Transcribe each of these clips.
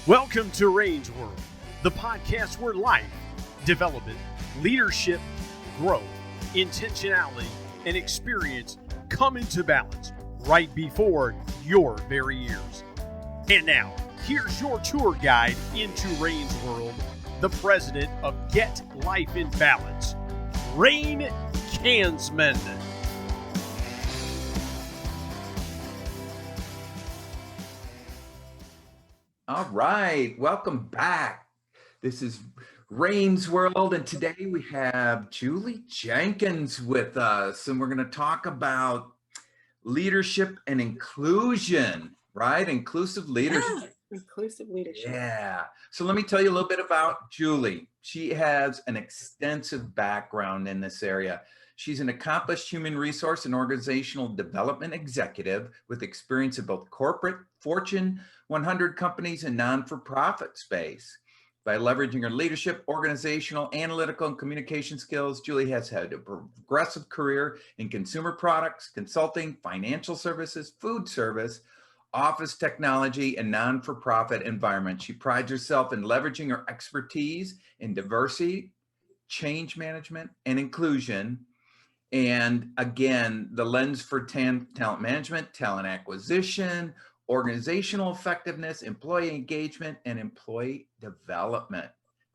Welcome to Range World, the podcast where life, development, leadership, growth, intentionality, and experience come into balance right before your very ears. And now, here's your tour guide into Range World, the president of Get Life in Balance, Rain Kansman. All right, welcome back. This is Rain's World, and today we have Julie Jenkins with us, and we're going to talk about leadership and inclusion, right? Inclusive leadership. Yeah, inclusive leadership. Yeah. So let me tell you a little bit about Julie. She has an extensive background in this area. She's an accomplished human resource and organizational development executive with experience in both corporate, Fortune 100 companies, and non-for-profit space. By leveraging her leadership, organizational, analytical, and communication skills, Julie has had a progressive career in consumer products, consulting, financial services, food service, office technology, and non-for-profit environments. She prides herself in leveraging her expertise in diversity, change management, and inclusion. And again, the lens for talent management, talent acquisition, organizational effectiveness, employee engagement, and employee development.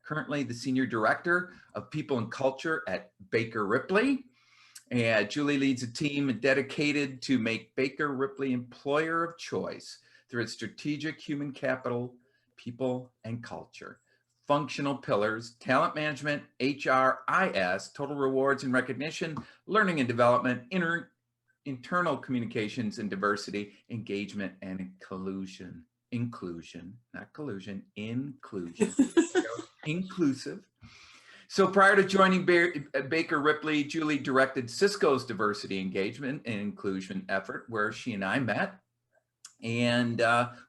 Currently the Senior Director of People and Culture at Baker Ripley. And Julie leads a team dedicated to make Baker Ripley employer of choice through its strategic human capital, people, and culture. Functional pillars, talent management, HRIS, total rewards and recognition, learning and development, internal communications and diversity, engagement, and inclusion. Inclusion, not collusion, inclusion. Inclusive. So prior to joining Baker Ripley, Julie directed Cisco's diversity engagement and inclusion effort, where she and I met. And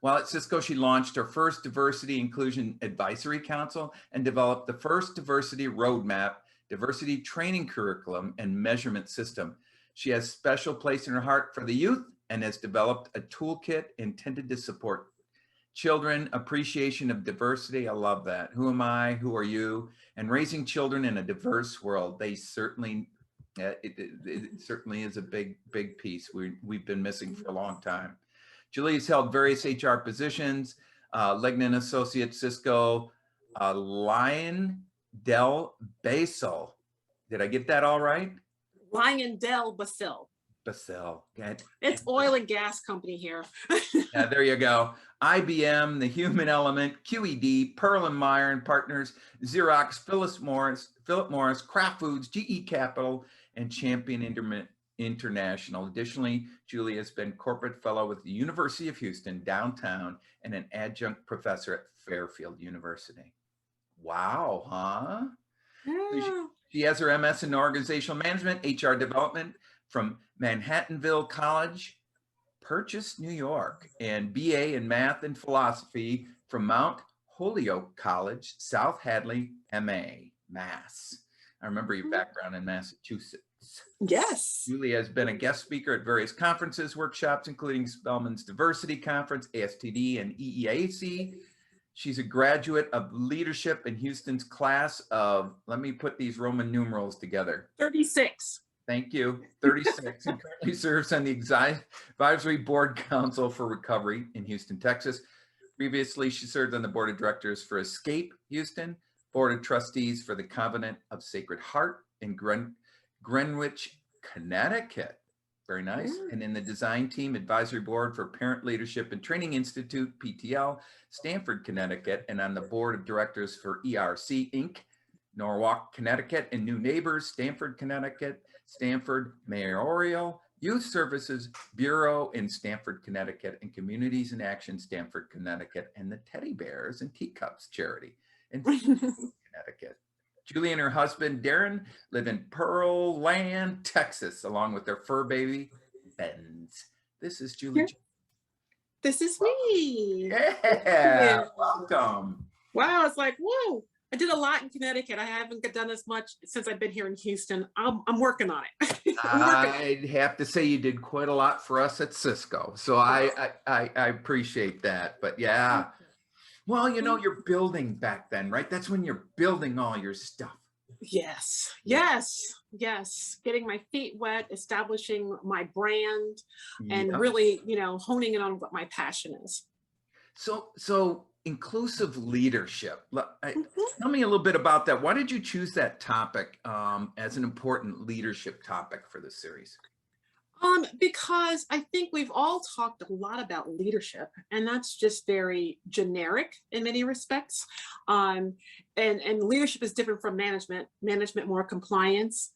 while at Cisco, she launched her first diversity inclusion advisory council and developed the first diversity roadmap, diversity training curriculum, and measurement system. She has special place in her heart for the youth and has developed a toolkit intended to support children appreciation of diversity. I love that. Who am I? Who are you? And raising children in a diverse world. They certainly, it certainly is a big piece we've been missing for a long time. Julie has held various HR positions, Legnan Associate, Cisco, Lyondell Basel. Did I get that all right? Lyondell Basel. Basel. It's oil and gas company here. Yeah, there you go. IBM, The Human Element, QED, Pearl and Meyer and Partners, Xerox, Philip Morris, Kraft Foods, GE Capital, and Champion International. Additionally, Julie has been corporate fellow with the University of Houston downtown and an adjunct professor at Fairfield University. Wow, huh? Yeah. She has her MS in organizational management, HR development from Manhattanville College, Purchase, New York, and BA in math and philosophy from Mount Holyoke College, South Hadley, MA, Mass. I remember your background in Massachusetts. Yes. Julie has been a guest speaker at various conferences, workshops, including Spelman's Diversity Conference, ASTD, and EEAC. She's a graduate of leadership in Houston's class of, let me put these Roman numerals together. 36. Thank you, 36, and currently serves on the Advisory Board Council for Recovery in Houston, Texas. Previously, she served on the board of directors for Escape Houston, board of trustees for the Covenant of Sacred Heart in Greenwich, Connecticut. Very nice. Yeah. And in the design team advisory board for Parent Leadership and Training Institute, PTL, Stamford, Connecticut, and on the board of directors for ERC Inc., Norwalk, Connecticut, and New Neighbors, Stamford, Connecticut, Stamford Mayoral Youth Services Bureau in Stamford, Connecticut, and Communities in Action, Stamford, Connecticut, and the Teddy Bears and Teacups Charity in Connecticut. Julie and her husband, Darren, live in Pearland, Texas, along with their fur baby, Benz. This is Julie. This is me. Yeah, welcome. Wow, it's like, whoa. I did a lot in Connecticut. I haven't done as much since I've been here in Houston. I'm working on it. I'd have to say you did quite a lot for us at Cisco. So I appreciate that. But yeah, Well, you're building back then, right? That's when you're building all your stuff. Yes, yes, yes. Getting my feet wet, establishing my brand, and Yep. really, honing in on what my passion is. So inclusive leadership. Mhm. Tell me a little bit about that. Why did you choose that topic as an important leadership topic for this series? Because I think we've all talked a lot about leadership, and that's just very generic in many respects. And leadership is different from management. Management more compliance.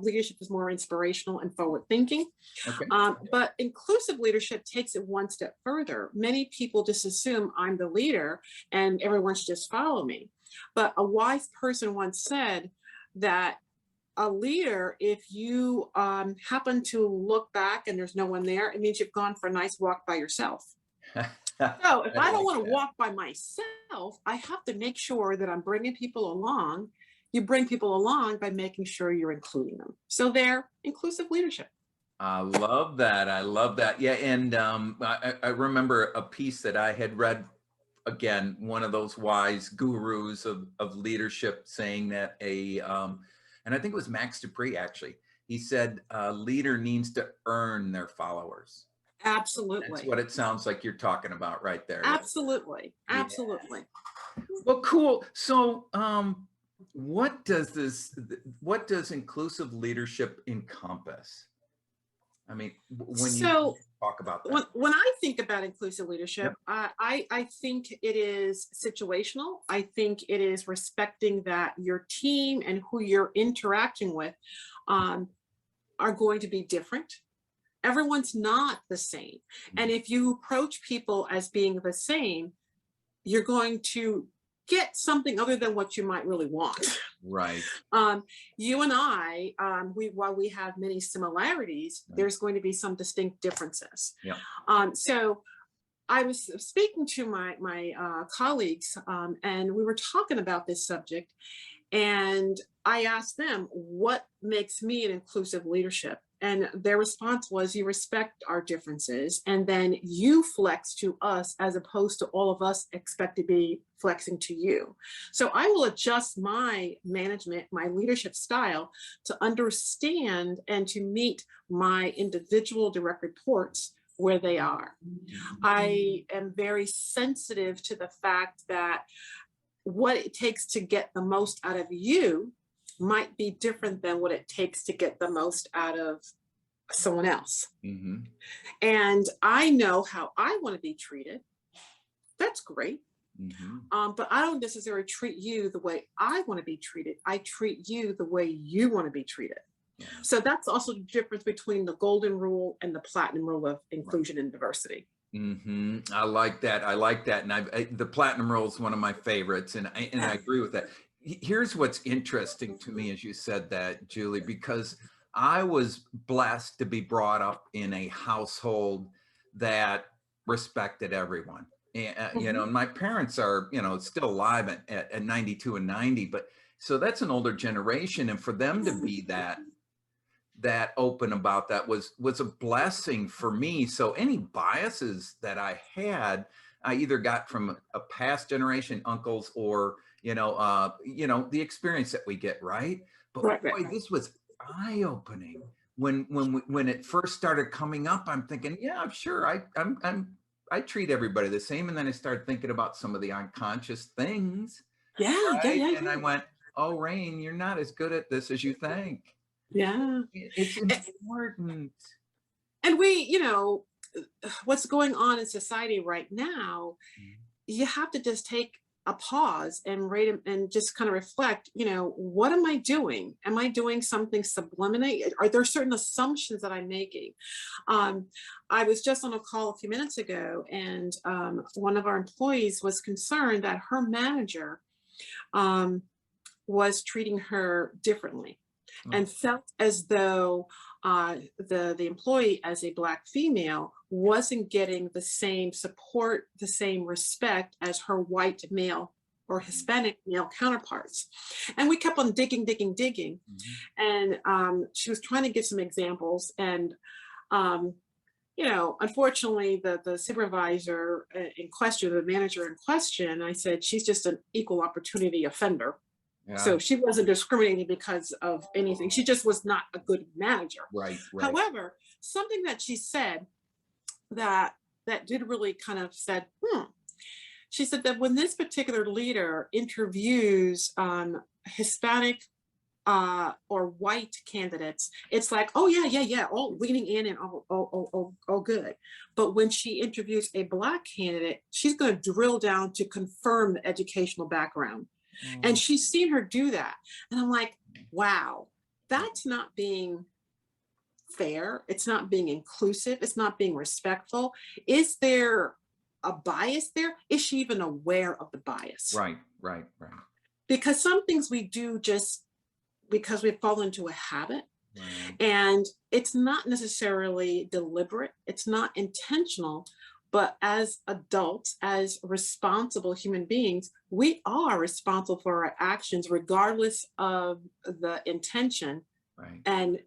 Leadership is more inspirational and forward thinking. Okay. But inclusive leadership takes it one step further. Many people just assume I'm the leader and everyone should just follow me. But a wise person once said that a leader, if you happen to look back and there's no one there, it means you've gone for a nice walk by yourself. So if I don't like want to that. walk by myself, I have to make sure that I'm bringing people along. You bring people along by making sure you're including them. So they're inclusive leadership. I love that. I love that. Yeah. And I remember a piece that I had read, again, one of those wise gurus of leadership saying that and I think it was Max Dupree actually, he said, a leader needs to earn their followers. That's Absolutely. what it sounds like you're talking about right there. Absolutely. Yeah. Absolutely. Well, cool. So, what does inclusive leadership encompass? I mean, when you So talk about that. when I think about inclusive leadership, Yep. I think it is situational. I think it is respecting that your team and who you're interacting with are going to be different. Everyone's not the same. And if you approach people as being the same, you're going to get something other than what you might really want. Right. You and I, while we have many similarities, Right. there's going to be some distinct differences. Yeah. So I was speaking to my colleagues, and we were talking about this subject, and I asked them, what makes me an inclusive leadership? And their response was, you respect our differences, and then you flex to us as opposed to all of us expect to be flexing to you. So I will adjust my management, my leadership style to understand and to meet my individual direct reports where they are. I am very sensitive to the fact that what it takes to get the most out of you might be different than what it takes to get the most out of someone else. Mm-hmm. And I know how I want to be treated. That's great. Mm-hmm. But I don't necessarily treat you the way I want to be treated. I treat you the way you want to be treated. Yeah. So that's also the difference between the golden rule and the platinum rule of inclusion and diversity. Mm-hmm. I like that. And the platinum rule is one of my favorites, and I agree with that. Here's what's interesting to me as you said that, Julie, because I was blessed to be brought up in a household that respected everyone. And, and my parents are, still alive at 92 and 90, but so that's an older generation. And for them to be that open about that was a blessing for me. So any biases that I had, I either got from a past generation, uncles, or the experience that we get, right? But boy, this was eye-opening when it first started coming up. I'm thinking, yeah, sure, I treat everybody the same, and then I started thinking about some of the unconscious things. Yeah, right? yeah. And I went, oh, Rain, you're not as good at this as you think. Yeah. It's important. And what's going on in society right now, you have to just take a pause and rate and just kind of reflect, what am I doing? Am I doing something subliminally? Are there certain assumptions that I'm making? I was just on a call a few minutes ago, and one of our employees was concerned that her manager was treating her differently. And felt as though the employee, as a Black female, wasn't getting the same support, the same respect as her white male or Hispanic male counterparts. And we kept on digging. And she was trying to give some examples. And unfortunately, the supervisor in question, the manager in question, I said, she's just an equal opportunity offender. Yeah. So she wasn't discriminating because of anything. She just was not a good manager. Right. Right. However, something that she said that did really kind of said, she said that when this particular leader interviews Hispanic or white candidates, it's like, oh yeah, all leaning in and all good. But when she interviews a Black candidate, she's going to drill down to confirm the educational background. And she's seen her do that. And I'm like, wow, that's not being fair. It's not being inclusive. It's not being respectful. Is there a bias there? Is she even aware of the bias? Right. Because some things we do just because we've fallen into a habit, Right. and it's not necessarily deliberate. It's not intentional. But as adults, as responsible human beings, we are responsible for our actions, regardless of the intention, Right. and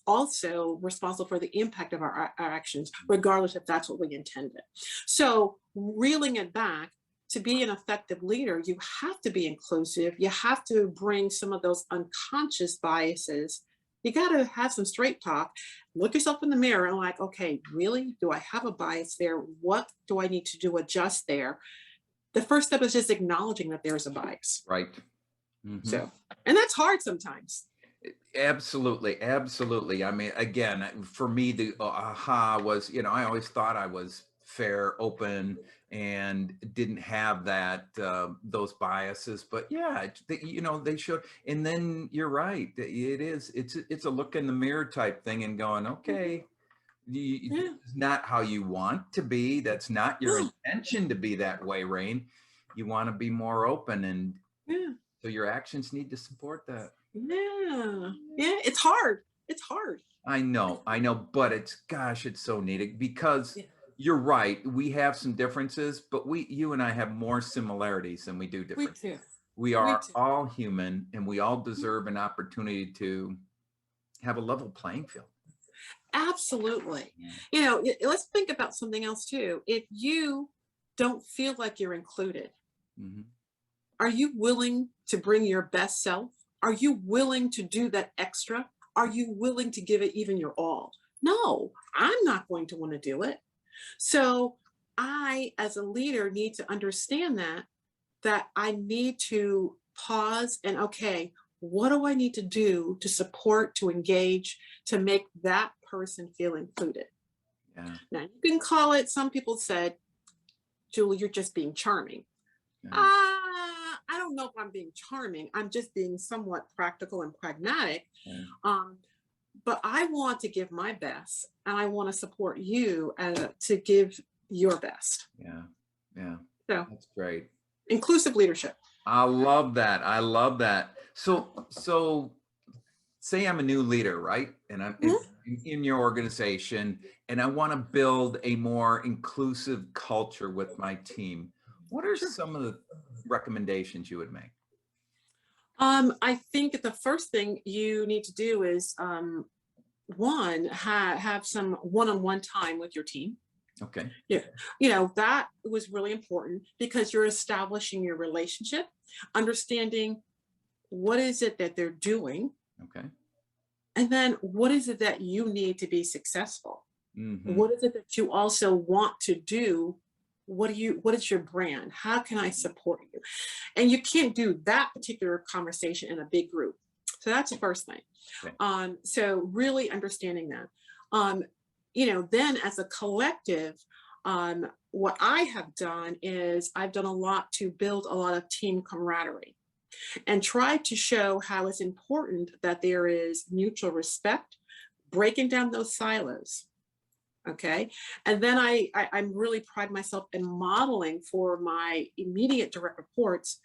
also responsible for the impact of our actions, regardless if that's what we intended. So reeling it back, to be an effective leader, you have to be inclusive. You have to bring some of those unconscious biases. You got to have some straight talk. Look yourself in the mirror and like, okay, really? Do I have a bias there? What do I need to do adjust there? The first step is just acknowledging that there's a bias. Right. Mm-hmm. So, and that's hard sometimes. Absolutely. I mean, again, for me, the aha was, I always thought I was fair, open, and didn't have that those biases. But yeah, they showed. And then you're right. It's a look in the mirror type thing, and going, okay, it's not how you want to be. That's not your intention to be that way, Rain. You want to be more open, and so your actions need to support that. Yeah, it's hard. I know, but it's so needed because you're right. We have some differences, but you and I have more similarities than we do differences. We do. We are all human, and we all deserve an opportunity to have a level playing field. Absolutely. Let's think about something else too. If you don't feel like you're included, are you willing to bring your best self? Are you willing to do that extra? Are you willing to give it even your all? No, I'm not going to want to do it. So I, as a leader, need to understand that I need to pause and, okay, what do I need to do to support, to engage, to make that person feel included? Yeah. Now, you can call it, some people said, Julie, you're just being charming. Yeah. I don't know if I'm being charming. I'm just being somewhat practical and pragmatic. But I want to give my best, and I want to support you to give your best. Yeah. So that's great. Inclusive leadership. I love that. So say I'm a new leader, right? And I'm in your organization, and I want to build a more inclusive culture with my team. What are some of the recommendations you would make? I think the first thing you need to do is one, have some one-on-one time with your team. Okay. Yeah. That was really important because you're establishing your relationship, understanding what is it that they're doing. Okay. And then what is it that you need to be successful? Mm-hmm. What is it that you also want to do? What is your brand? How can I support you? And you can't do that particular conversation in a big group. So that's the first thing. Okay. So really understanding that. Then as a collective, what I have done is I've done a lot to build a lot of team camaraderie and try to show how it's important that there is mutual respect, breaking down those silos. Okay. And then I'm really pride myself in modeling for my immediate direct reports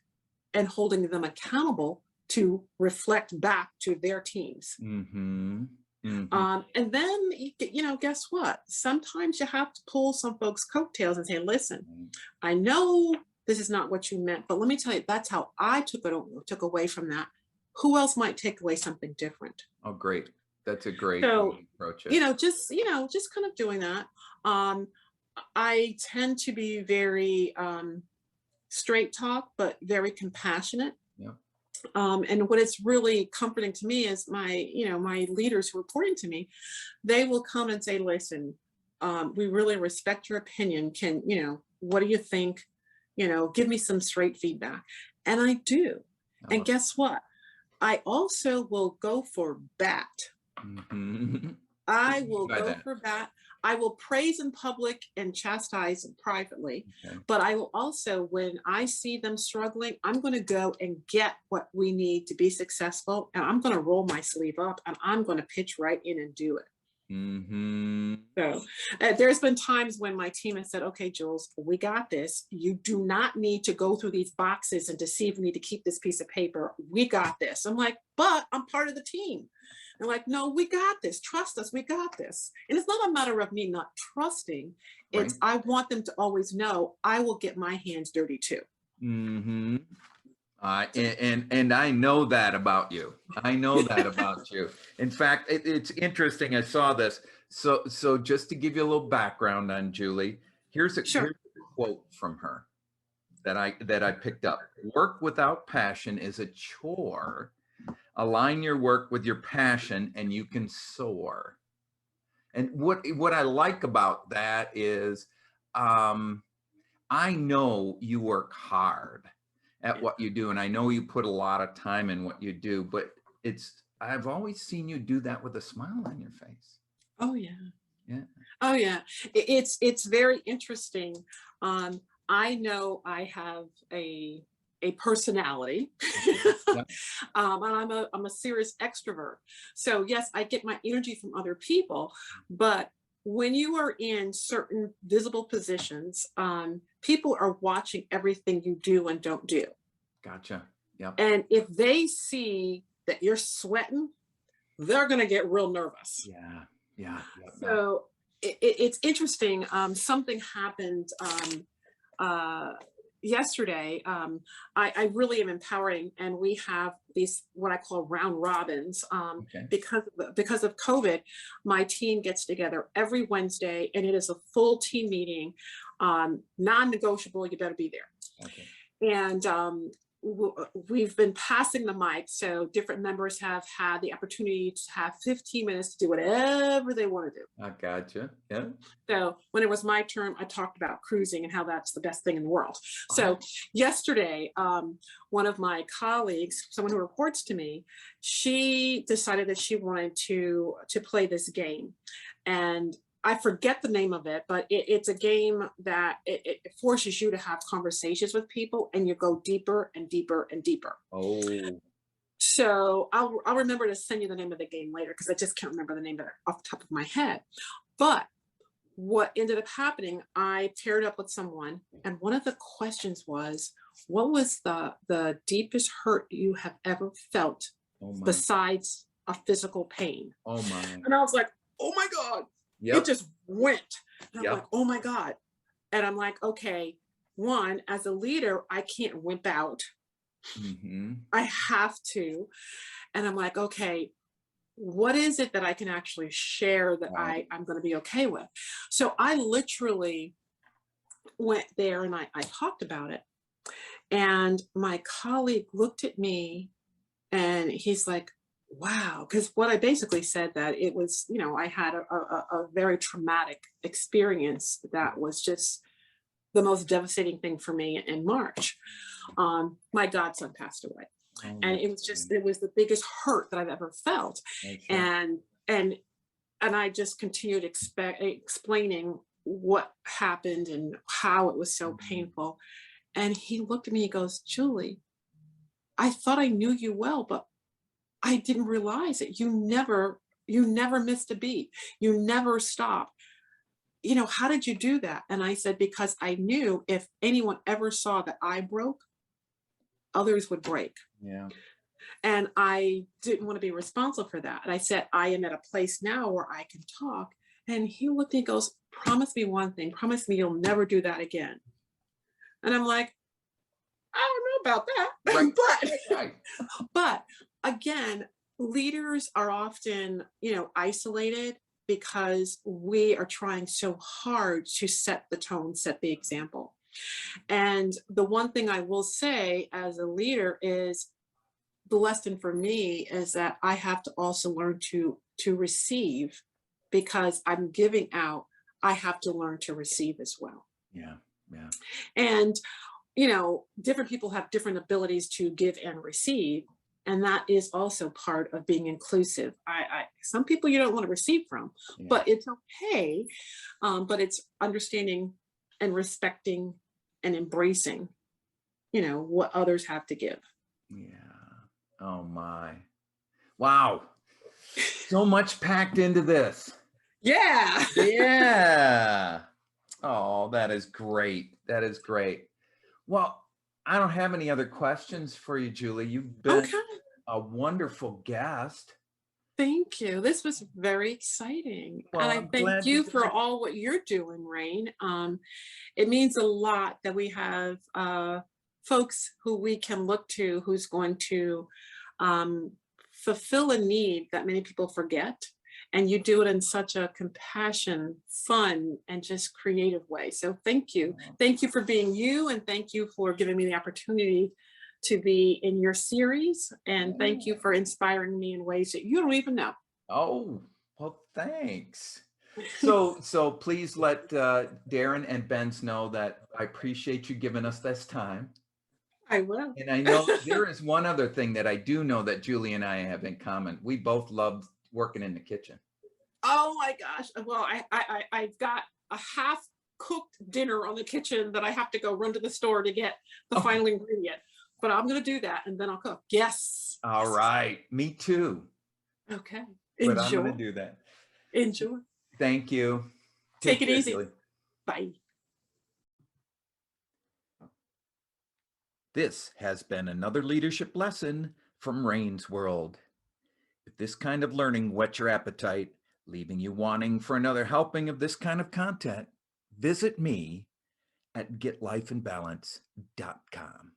and holding them accountable to reflect back to their teams. Mm-hmm. Mm-hmm. And then, guess what? Sometimes you have to pull some folks' coattails and say, listen, I know this is not what you meant, but let me tell you, that's how I took away from that. Who else might take away something different? Oh, great. That's a great So, way to approach it. just kind of doing that. Um, I tend to be very straight talk, but very compassionate. Yeah. And what it's really comforting to me is my leaders who are reporting to me, they will come and say, listen, we really respect your opinion. What do you think? Give me some straight feedback. And I do. I And love guess what? I also will go for bat. Mhm. What I do you mean will by go that? for bat. I will praise in public and chastise privately. Okay. But I will also, when I see them struggling, I'm going to go and get what we need to be successful. And I'm going to roll my sleeve up and I'm going to pitch right in and do it. Mm-hmm. So there's been times when my team has said, okay, Jules, we got this. You do not need to go through these boxes and to see if we need to keep this piece of paper. We got this. I'm like, but I'm part of the team. They're like, no, we got this. Trust us. We got this. And it's not a matter of me not trusting. Right. It's I want them to always know I will get my hands dirty too. Mm-hmm. And I know that about you. I know that about you. In fact, it's interesting. I saw this. So just to give you a little background on Julie, here's a Sure. quote from her that I picked up. Work without passion is a chore. Align your work with your passion and you can soar. And what I like about that is I know you work hard at what you do, and I know you put a lot of time in what you do, but I've always seen you do that with a smile on your face. Oh yeah. Yeah. Oh yeah. It's very interesting. I know I have a personality. Yeah. And I'm a serious extrovert. So yes, I get my energy from other people, but when you are in certain visible positions, people are watching everything you do and don't do. Gotcha. Yep. And if they see that you're sweating, they're going to get real nervous. Yeah. Yeah. Yep. So it's interesting. Something happened yesterday. I really am empowering, and we have these what I call round robins. Okay. Because of COVID, my team gets together every Wednesday, and it is a full team meeting, non-negotiable. You better be there. Okay. And we've been passing the mic, so different members have had the opportunity to have 15 minutes to do whatever they want to do. I gotcha. Yeah. So when it was my turn, I talked about cruising and how that's the best thing in the world. So yesterday, one of my colleagues, someone who reports to me, she decided that she wanted to play this game. And I forget the name of it, but it's a game that it forces you to have conversations with people, and you go deeper and deeper and deeper. Oh. So I'll remember to send you the name of the game later, because I just can't remember the name of it off the top of my head. But what ended up happening, I paired up with someone, and one of the questions was, what was the deepest hurt you have ever felt besides a physical pain? Oh my. And I was like, oh my God. Yep. It just went. And Yep. I'm like, oh my God. And I'm like, okay, one, as a leader, I can't wimp out. Mm-hmm. I have to. And I'm like, okay, what is it that I can actually share that Right. I'm going to be okay with? So I literally went there and I talked about it. And my colleague looked at me and he's like, wow. Because what I basically said that it was, I had a very traumatic experience that was just the most devastating thing for me in March. My godson passed away. Oh, And it was the biggest hurt that I've ever felt. And I just continued explaining what happened and how it was so painful. And he looked at me, he goes, Julie, I thought I knew you well, but I didn't realize it. You never missed a beat. You never stopped. How did you do that? And I said, because I knew if anyone ever saw that I broke, others would break. Yeah. And I didn't want to be responsible for that. And I said, I am at a place now where I can talk. And he looked at me and goes, promise me one thing. Promise me you'll never do that again. And I'm like, I don't know about that. Right. But again, Leaders are often, isolated because we are trying so hard to set the tone, set the example. And the one thing I will say as a leader is the lesson for me is that I have to also learn to receive, because I'm giving out. I have to learn to receive as well. Yeah. Yeah. And different people have different abilities to give and receive. And that is also part of being inclusive. Some people you don't want to receive from, Yeah. but it's okay. But it's understanding and respecting and embracing, what others have to give. Yeah. Oh my. Wow. So much packed into this. Yeah. Yeah. Oh, that is great. That is great. Well, I don't have any other questions for you, Julie. You've been Okay. a wonderful guest. Thank you. This was very exciting. Well, And I I'm thank glad you you for guys- all what you're doing, Rain. It means a lot that we have folks who we can look to, who's going to um, fulfill a need that many people forget. And you do it in such a compassion, fun, and just creative way. So thank you. Thank you for being you, and thank you for giving me the opportunity to be in your series. And thank you for inspiring me in ways that you don't even know. Oh, well, thanks. So please let Darren and Benz know that I appreciate you giving us this time. I will. And I know there is one other thing that I do know that Julie and I have in common. We both love working in the kitchen. Oh my gosh. Well, I've got a half cooked dinner on the kitchen that I have to go run to the store to get the final ingredient. But I'm going to do that and then I'll cook. Yes. All right. Me too. Okay. But I'm going Enjoy. to do that. Enjoy. Thank you. Take it care, easy. Julie. Bye. This has been another leadership lesson from Rain's World. If this kind of learning whets your appetite, leaving you wanting for another helping of this kind of content, visit me at getlifeandbalance.com.